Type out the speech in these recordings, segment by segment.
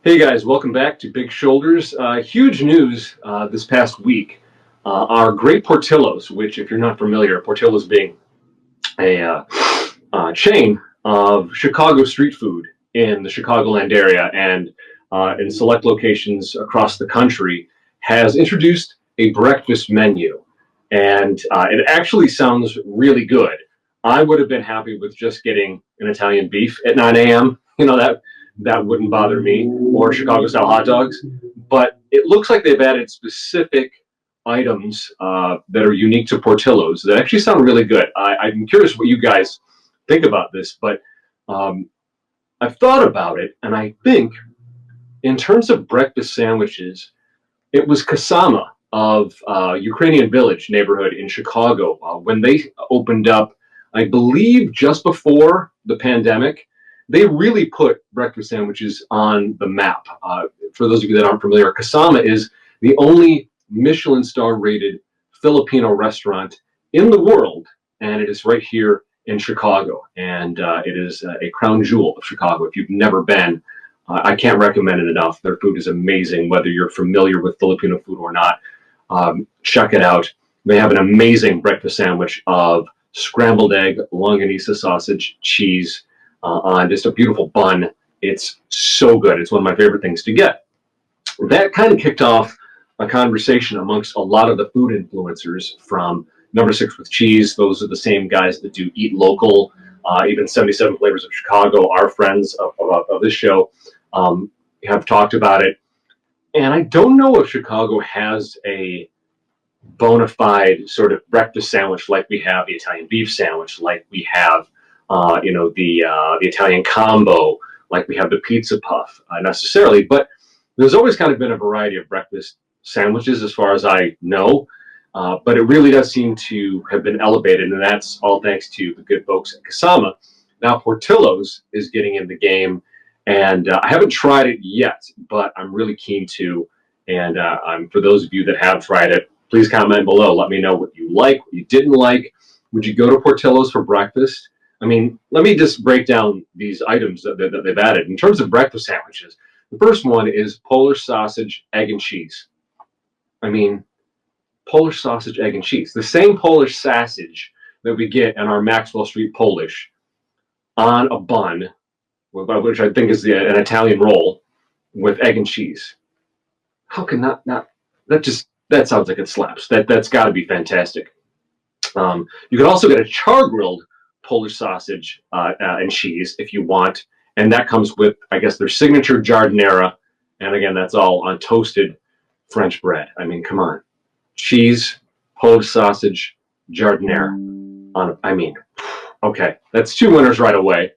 Hey guys, welcome back to Big Shoulders. Huge news this past week. Our great Portillo's, which, if you're not familiar, Portillo's being a chain of Chicago street food in the Chicagoland area and in select locations across the country, has introduced a breakfast menu. And it actually sounds really good. I would have been happy with just getting an Italian beef at 9 a.m. That wouldn't bother me, or Chicago style hot dogs. But it looks like they've added specific items that are unique to Portillo's that actually sound really good. I'm curious what you guys think about this, but I've thought about it, and I think in terms of breakfast sandwiches, it was Kasama of Ukrainian Village neighborhood in Chicago when they opened up, I believe, just before the pandemic. They really put breakfast sandwiches on the map. For those of you that aren't familiar, Kasama is the only Michelin star rated Filipino restaurant in the world, and it is right here in Chicago. And it is a crown jewel of Chicago. If you've never been, I can't recommend it enough. Their food is amazing, whether you're familiar with Filipino food or not. Check it out. They have an amazing breakfast sandwich of scrambled egg, longanisa sausage, cheese, on just a beautiful bun. It's so good. It's one of my favorite things to get. That kind of kicked off a conversation amongst a lot of the food influencers, from Number 6 with Cheese. Those are the same guys that do Eat Local, even 77 Flavors of Chicago. Our friends of this show have talked about it. And I don't know if Chicago has a bona fide sort of breakfast sandwich like we have the Italian beef sandwich, like we have the Italian combo, like we have the pizza puff, necessarily. But there's always kind of been a variety of breakfast sandwiches, as far as I know. But it really does seem to have been elevated, and that's all thanks to the good folks at Kasama. Now Portillo's is getting in the game, and I haven't tried it yet, but I'm really keen to. And for those of you that have tried it, please comment below. Let me know what you like, what you didn't like. Would you go to Portillo's for breakfast? I mean, let me just break down these items that they've added. In terms of breakfast sandwiches, the first one is Polish sausage, egg, and cheese. I mean, Polish sausage, egg, and cheese. The same Polish sausage that we get in our Maxwell Street Polish on a bun, which I think is an Italian roll, with egg and cheese. How can that sounds like it slaps. That's got to be fantastic. You can also get a char-grilled Polish sausage and cheese if you want, and that comes with, I guess, their signature giardiniera, and again, that's all on toasted French bread. I mean, come on, cheese, Polish sausage, giardiniera okay, that's two winners right away.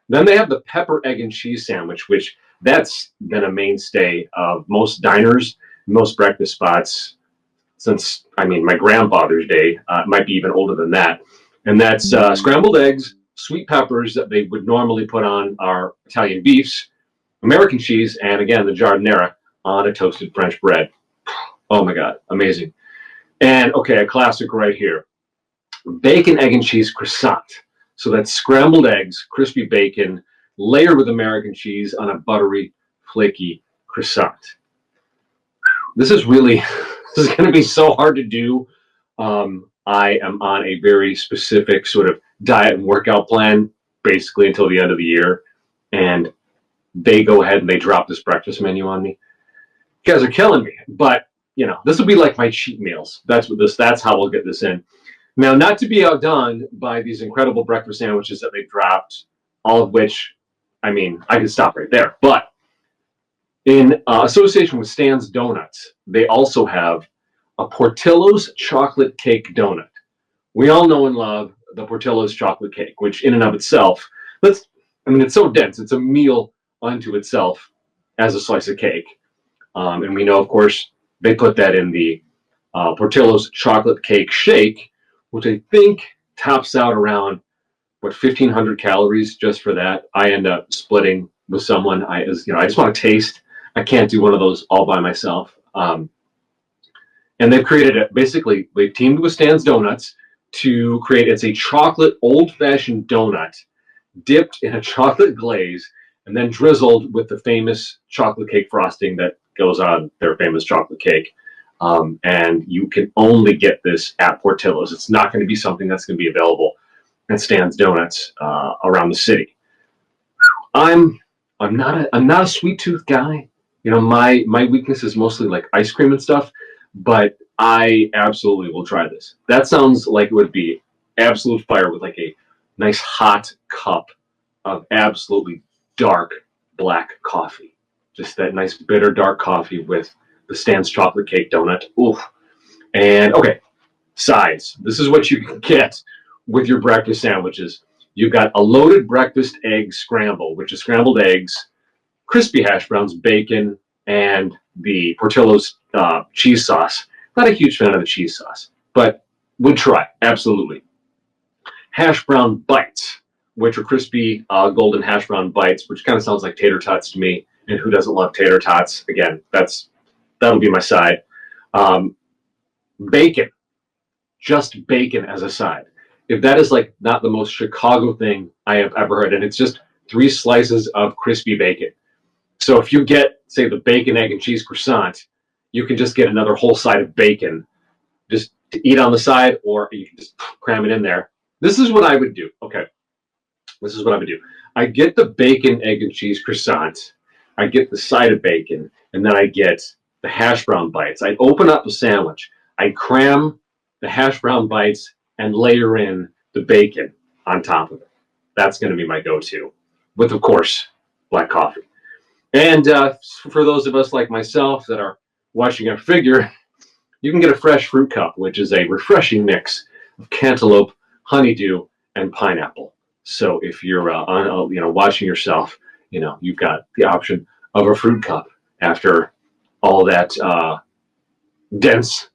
Then they have the pepper, egg, and cheese sandwich, which that's been a mainstay of most diners, most breakfast spots since, my grandfather's day. It might be even older than that. And that's scrambled eggs, sweet peppers that they would normally put on our Italian beefs, American cheese, and again, the giardiniera on a toasted French bread. Oh my God, amazing. And okay, a classic right here. Bacon, egg, and cheese croissant. So that's scrambled eggs, crispy bacon, layered with American cheese on a buttery, flaky croissant. This is going to be so hard to do. I am on a very specific sort of diet and workout plan, basically until the end of the year. And they go ahead and they drop this breakfast menu on me. You guys are killing me. But, this will be like my cheat meals. That's how we'll get this in. Now, not to be outdone by these incredible breakfast sandwiches that they've dropped, all of which, I could stop right there. But in association with Stan's Donuts, they also have a Portillo's chocolate cake donut. We all know and love the Portillo's chocolate cake, which in and of itself, it's so dense. It's a meal unto itself as a slice of cake. And we know, of course, they put that in the Portillo's chocolate cake shake, which I think tops out around, 1,500 calories just for that. I end up splitting with someone. I just want to taste. I can't do one of those all by myself. And they've created it. Basically, they've teamed with Stan's Donuts to create, it's a chocolate old-fashioned donut dipped in a chocolate glaze and then drizzled with the famous chocolate cake frosting that goes on their famous chocolate cake. And you can only get this at Portillo's. It's not going to be something that's going to be available at Stan's Donuts around the city. I'm I'm not a sweet tooth guy. You know, my weakness is mostly like ice cream and stuff, but I absolutely will try this. That sounds like it would be absolute fire with like a nice hot cup of absolutely dark black coffee. Just that nice bitter dark coffee with the Stan's chocolate cake donut. Ooh. And okay, sides. This is what you can get with your breakfast sandwiches. You've got a loaded breakfast egg scramble, which is scrambled eggs, crispy hash browns, bacon, and the Portillo's cheese sauce. Not a huge fan of the cheese sauce, but would try, absolutely. Hash brown bites, which are crispy golden hash brown bites, which kind of sounds like tater tots to me. And who doesn't love tater tots? Again, that'll be my side. Um, Bacon, just bacon as a side. If that is like not the most Chicago thing I have ever heard, and it's just 3 slices of crispy bacon. So if you get, say, the bacon, egg, and cheese croissant, you can just get another whole side of bacon just to eat on the side, or you can just cram it in there. This is what I would do. Okay, this is what I would do. I get the bacon, egg, and cheese croissant. I get the side of bacon, and then I get the hash brown bites. I open up the sandwich. I cram the hash brown bites and layer in the bacon on top of it. That's going to be my go-to, with, of course, black coffee. And for those of us like myself that are watching a figure, you can get a fresh fruit cup, which is a refreshing mix of cantaloupe, honeydew, and pineapple. So if you're watching yourself, you've got the option of a fruit cup after all that dense,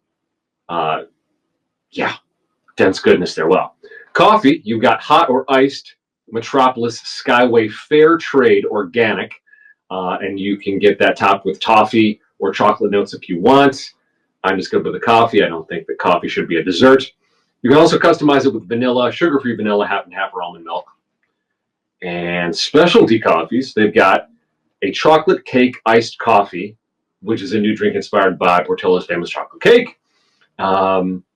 dense goodness there. Well, coffee, you've got hot or iced Metropolis Skyway Fair Trade Organic, and you can get that topped with toffee or chocolate notes if you want. I'm just good with the coffee. I don't think that coffee should be a dessert. You can also customize it with vanilla, sugar-free vanilla, half and half, or almond milk. And specialty coffees, they've got a chocolate cake iced coffee, which is a new drink inspired by Portillo's famous chocolate cake,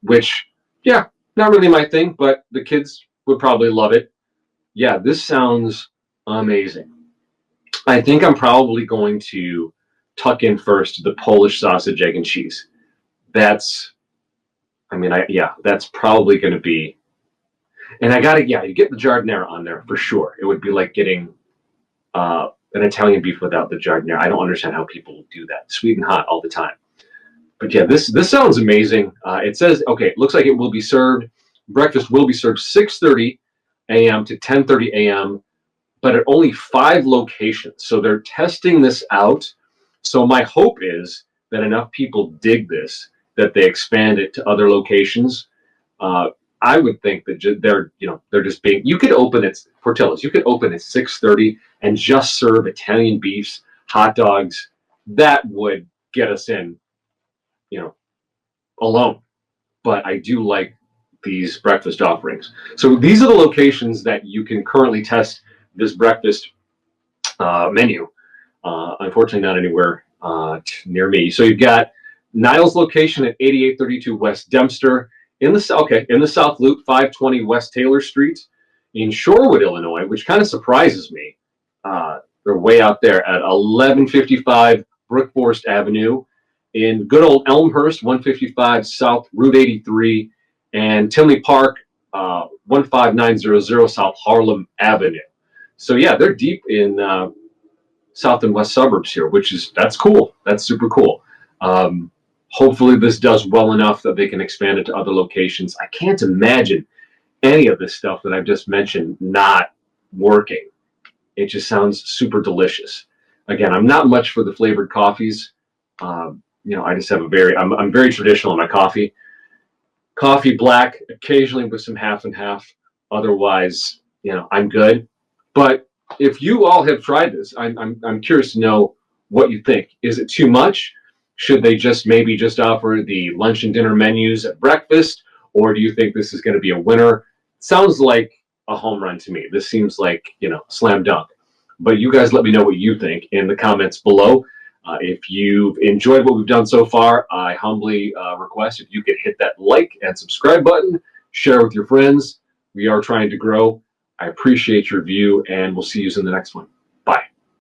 which, not really my thing, but the kids would probably love it. Yeah, this sounds amazing. I think I'm probably going to tuck in first the Polish sausage, egg, and cheese. That's probably going to be, and you get the giardiniera on there for sure. It would be like getting an Italian beef without the giardiniera. I don't understand how people do that. Sweet and hot all the time. But yeah, this sounds amazing. It says, okay, it looks like it will be served. Breakfast will be served 6:30 a.m. to 10:30 a.m., but at only 5 locations. So they're testing this out. So my hope is that enough people dig this that they expand it to other locations. I would think that they're just being. You could open it, Portillo's. You could open at 6:30 and just serve Italian beefs, hot dogs. That would get us in, alone. But I do like these breakfast offerings. So these are the locations that you can currently test this breakfast menu. Unfortunately, not anywhere near me. So you've got Niles location at 8832 West Dempster, in the South Loop, 520 West Taylor Street, in Shorewood, Illinois, which kind of surprises me. They're way out there at 1155 Brookforest Avenue, in good old Elmhurst, 155 South Route 83, and Tinley Park, 15900 South Harlem Avenue. So yeah, they're deep in south and west suburbs here, that's cool. That's super cool. Hopefully this does well enough that they can expand it to other locations. I can't imagine any of this stuff that I've just mentioned not working. It just sounds super delicious. Again, I'm not much for the flavored coffees. I just have I'm very traditional in my coffee. Coffee black, occasionally with some half and half. Otherwise, I'm good. But if you all have tried this, I'm curious to know what you think. Is it too much? Should they maybe just offer the lunch and dinner menus at breakfast? Or do you think this is going to be a winner? Sounds like a home run to me. This seems like, slam dunk. but you guys let me know what you think in the comments below. If you've enjoyed what we've done so far, I humbly request if you could hit that like and subscribe button, share with your friends. We are trying to grow. I appreciate your view, and we'll see you in the next one.